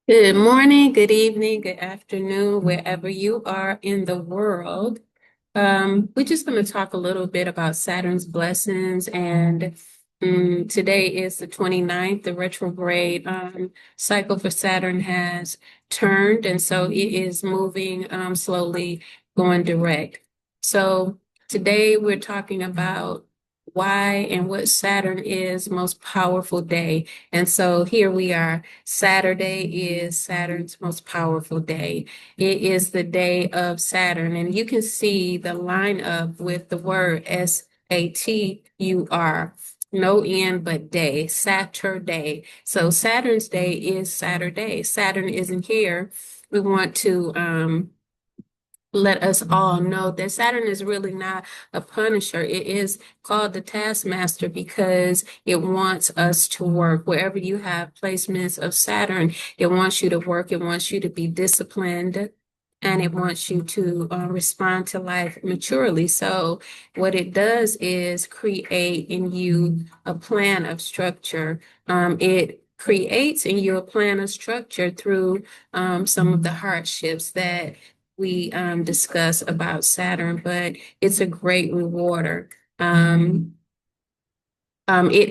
Good morning, good evening, good afternoon, wherever you are in the world. We're just going to talk a little bit about Saturn's blessings. And today is the 29th. The retrograde cycle for Saturn has turned, and so it is moving slowly, going direct. So today we're talking about why and what Saturn is most powerful day. And so here we are. Saturday is Saturn's most powerful day. It is the day of Saturn, and you can see the lineup with the word Satur, no end but day, Saturday. So Saturn's day is Saturday. Saturn isn't here. We want to let us all know that Saturn is really not a punisher. It is called the taskmaster because it wants us to work. Wherever you have placements of Saturn, it wants you to work. It wants you to be disciplined. And it wants you to respond to life maturely. So, what it does is create in you a plan of structure. It creates in you a plan of structure through some of the hardships that we discuss about Saturn, but it's a great rewarder. It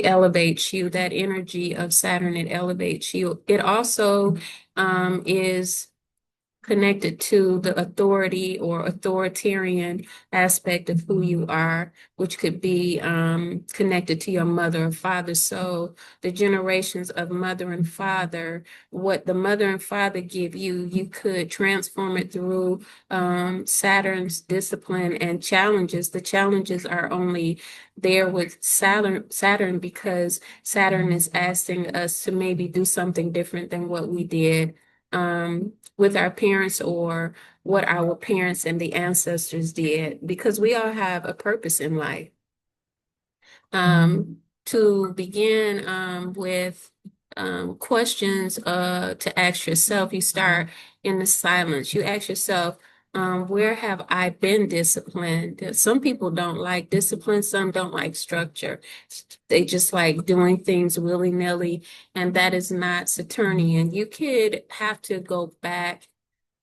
elevates you, that energy of Saturn, it elevates you. It also is connected to the authority or authoritarian aspect of who you are, which could be connected to your mother or father. So the generations of mother and father, what the mother and father give you, you could transform it through Saturn's discipline and challenges. The challenges are only there with Saturn because Saturn is asking us to maybe do something different than what we did with our parents or what our parents and the ancestors did, because we all have a purpose in life. To begin with questions to ask yourself, you start in the silence. You ask yourself, where have I been disciplined? Some people don't like discipline, some don't like structure. They just like doing things willy-nilly, and that is not Saturnian. You could have to go back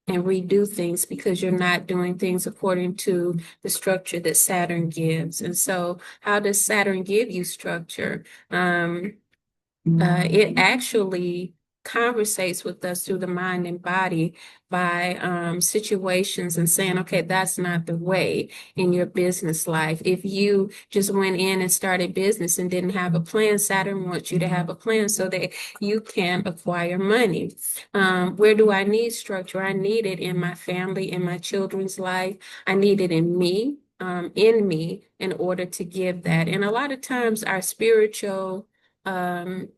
and redo things because you're not doing things according to the structure that Saturn gives. And so, how does Saturn give you structure? It actually conversates with us through the mind and body by situations and saying, okay, that's not the way in your business life. If you just went in and started business and didn't have a plan, Saturn wants you to have a plan so that you can acquire money. Where do I need structure? I need it in my family, in my children's life. I need it in me in order to give that. And a lot of times our spiritual um,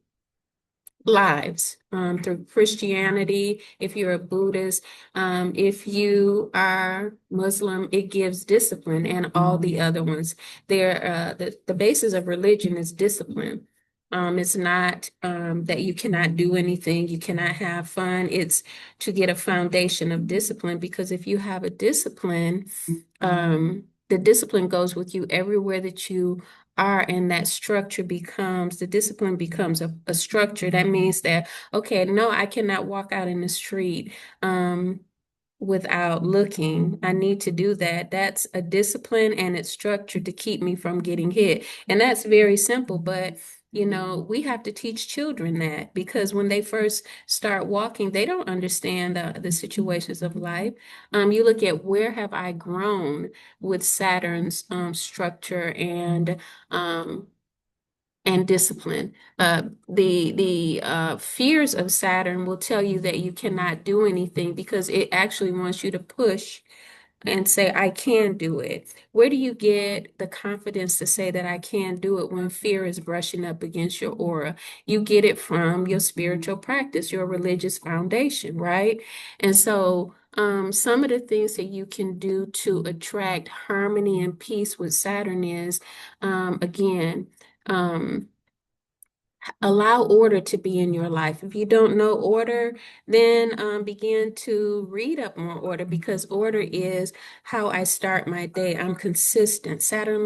lives through Christianity, if you're a Buddhist, if you are Muslim, it gives discipline, and all the other ones. The basis of religion is discipline. It's not that you cannot do anything, you cannot have fun. It's to get a foundation of discipline, because if you have a discipline, the discipline goes with you everywhere that you are, and that structure becomes the discipline becomes a structure. That means that, okay, no, I cannot walk out in the street without looking. I need to do that. That's a discipline, and it's structured to keep me from getting hit. And that's very simple, but we have to teach children that, because when they first start walking, they don't understand the situations of life. You look at, where have I grown with Saturn's structure um, and discipline. The fears of Saturn will tell you that you cannot do anything, because it actually wants you to push and say, I can do it. Where do you get the confidence to say that I can do it when fear is brushing up against your aura? You get it from your spiritual practice, your religious foundation, right? And so, some of the things that you can do to attract harmony and peace with Saturn is, again, um, allow order to be in your life. If you don't know order, then begin to read up more order, because order is how I start my day. I'm consistent. Saturn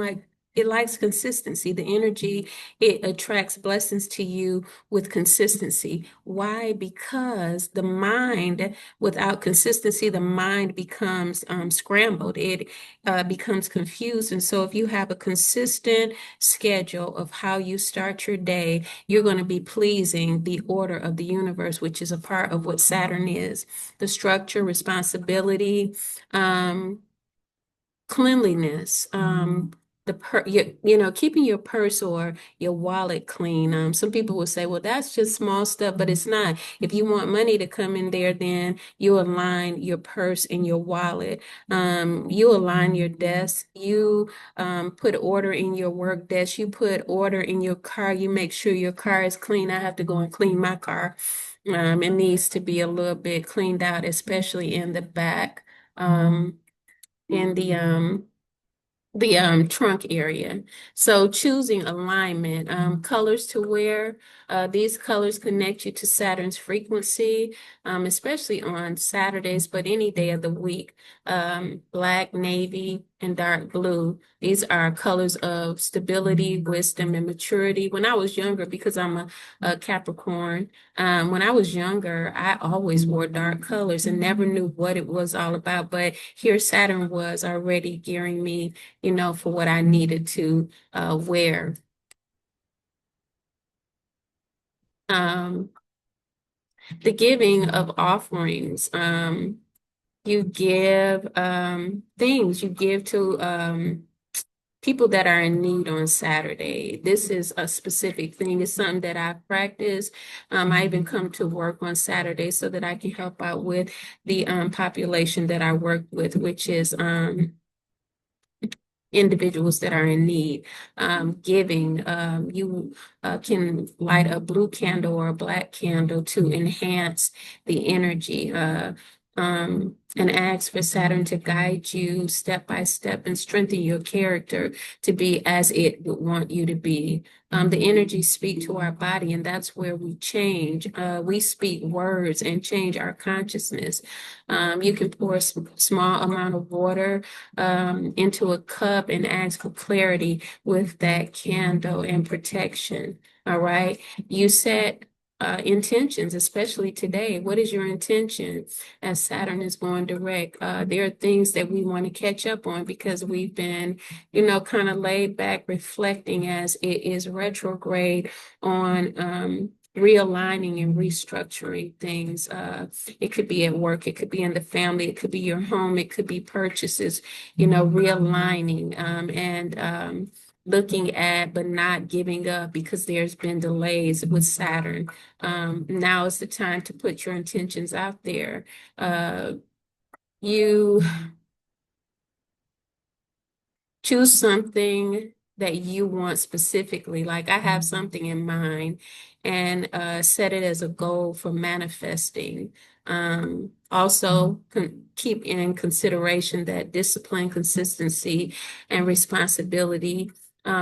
it likes consistency. The energy, it attracts blessings to you with consistency. Why? Because the mind, without consistency, the mind becomes scrambled. It becomes confused. And so if you have a consistent schedule of how you start your day, you're going to be pleasing the order of the universe, which is a part of what Saturn is. The structure, responsibility, cleanliness, keeping your purse or your wallet clean. Some people will say, well, that's just small stuff, but it's not. If you want money to come in there, then you align your purse and your wallet. You align your desk. You put order in your work desk. You put order in your car. You make sure your car is clean. I have to go and clean my car. It needs to be a little bit cleaned out, especially in the back. In the trunk area. So choosing alignment, colors to wear. These colors connect you to Saturn's frequency, especially on Saturdays, but any day of the week. Black, navy, and dark blue. These are colors of stability, wisdom, and maturity. When I was younger, because I'm a Capricorn, when I was younger, I always wore dark colors and never knew what it was all about. But here Saturn was already gearing me, for what I needed to wear. The giving of offerings. You give things, you give to people that are in need on Saturday. This is a specific thing. It's something that I practice. I even come to work on Saturday so that I can help out with the population that I work with, which is individuals that are in need. Giving, you can light a blue candle or a black candle to enhance the energy. And ask for Saturn to guide you step by step and strengthen your character to be as it would want you to be. The energies speak to our body, and that's where we change. We speak words and change our consciousness. You can pour a small amount of water into a cup and ask for clarity with that candle and protection. All right. You set intentions, especially today. What is your intention as Saturn is going direct? There are things that we want to catch up on because we've been, kind of laid back reflecting as it is retrograde on realigning and restructuring things. It could be at work, it could be in the family, it could be your home, it could be purchases, realigning and looking at but not giving up because there's been delays with Saturn. Now is the time to put your intentions out there. You choose something that you want specifically. Like I have something in mind and set it as a goal for manifesting. Also, keep in consideration that discipline, consistency, and responsibility,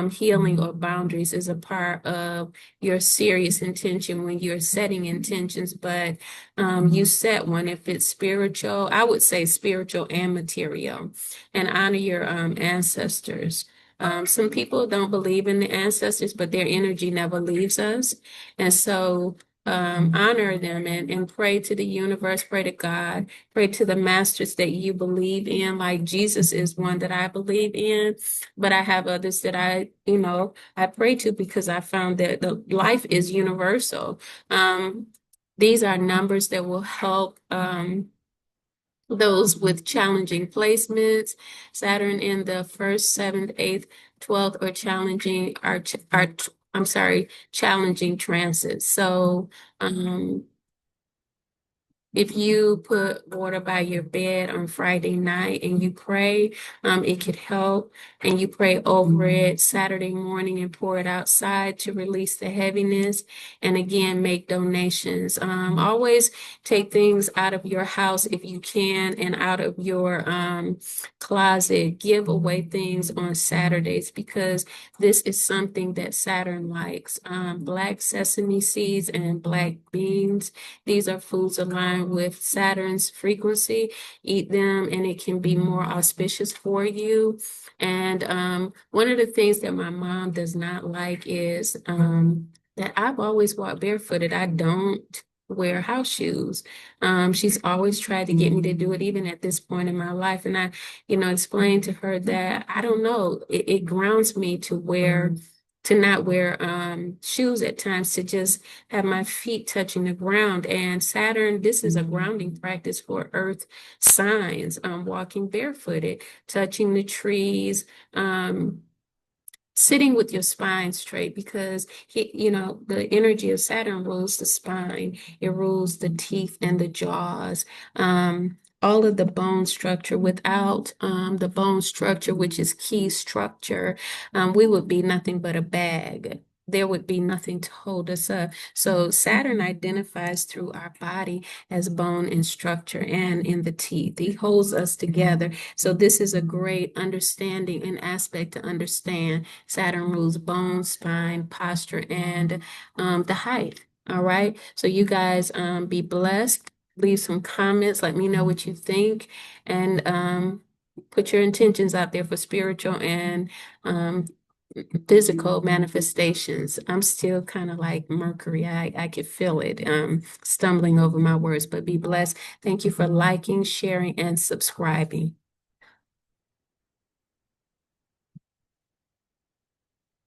healing or boundaries is a part of your serious intention when you're setting intentions, but you set one if it's spiritual. I would say spiritual and material, and honor your ancestors. Some people don't believe in the ancestors, but their energy never leaves us. And so honor them and pray to the universe, pray to God, pray to the masters that you believe in. Like Jesus is one that I believe in, but I have others that I pray to because I found that the life is universal. These are numbers that will help those with challenging placements. Saturn in the first, seventh, eighth, 12th or challenging transits. So if you put water by your bed on Friday night and you pray, it could help. And you pray over it Saturday morning and pour it outside to release the heaviness. And again, make donations. Always take things out of your house if you can and out of your closet. Give away things on Saturdays because this is something that Saturn likes. Black sesame seeds and black beans. These are foods aligned align with Saturn's frequency, eat them, and it can be more auspicious for you. And one of the things that my mom does not like is that I've always walked barefooted. I don't wear house shoes. She's always tried to get me to do it, even at this point in my life. And I, explained to her that I don't know, it grounds me to not wear shoes at times, to just have my feet touching the ground. And Saturn, this is a grounding practice for earth signs, walking barefooted, touching the trees, sitting with your spine straight, because the energy of Saturn rules the spine. It rules the teeth and the jaws. All of the bone structure. Without the bone structure, which is key structure, we would be nothing but a bag. There would be nothing to hold us up. So Saturn identifies through our body as bone and structure, and in the teeth. He holds us together. So this is a great understanding and aspect to understand. Saturn rules bone, spine, posture, and the height. All right. So you guys be blessed. Leave some comments. Let me know what you think. And put your intentions out there for spiritual and physical manifestations. I'm still kind of like Mercury. I could feel it stumbling over my words, but be blessed. Thank you for liking, sharing, and subscribing.